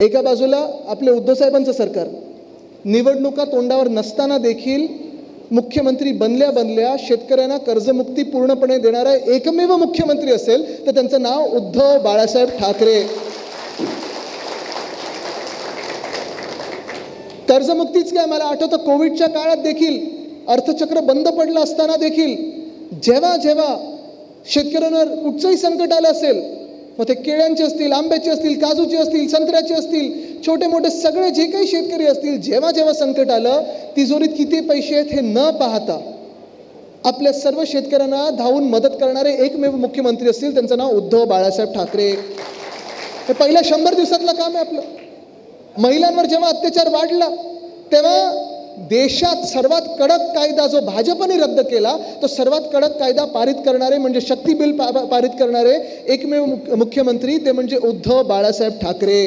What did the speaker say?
एका बाजूला आपले उद्धव साहेबांचं सरकार निवडणुका तोंडावर नसताना देखील मुख्यमंत्री बनल्या शेतकऱ्यांना कर्जमुक्ती पूर्णपणे देणारा एकमेव मुख्यमंत्री असेल तर त्यांचं नाव उद्धव बाळासाहेब ठाकरे. कर्जमुक्तीच काय, मला आठवतं कोविडच्या काळात देखील अर्थचक्र बंद पडलं असताना देखील जेव्हा जेव्हा शेतकऱ्यांवर कुठचंही संकट आलं असेल, मग ते केळ्यांचे असतील, आंब्याचे असतील, काजूचे असतील, संत्र्याचे असतील, छोटे मोठे सगळे जे काही शेतकरी असतील, जेव्हा जेव्हा संकट आलं, तिजोरीत किती पैसे आहेत हे न पाहता आपल्या सर्व शेतकऱ्यांना धावून मदत करणारे एकमेव मुख्यमंत्री असतील त्यांचं नाव उद्धव बाळासाहेब ठाकरे. हे पहिल्या 100 दिवसातलं काम आहे आपलं. महिलांवर जेव्हा अत्याचार वाढला तेव्हा देशात सर्वात कडक कायदा जो भाजपने रद्द केला, तो सर्वात कडक कायदा पारित करणारे म्हणजे शक्ती बिल पारित करणारे एकमेव मुख्यमंत्री ते म्हणजे उद्धव बाळासाहेब ठाकरे.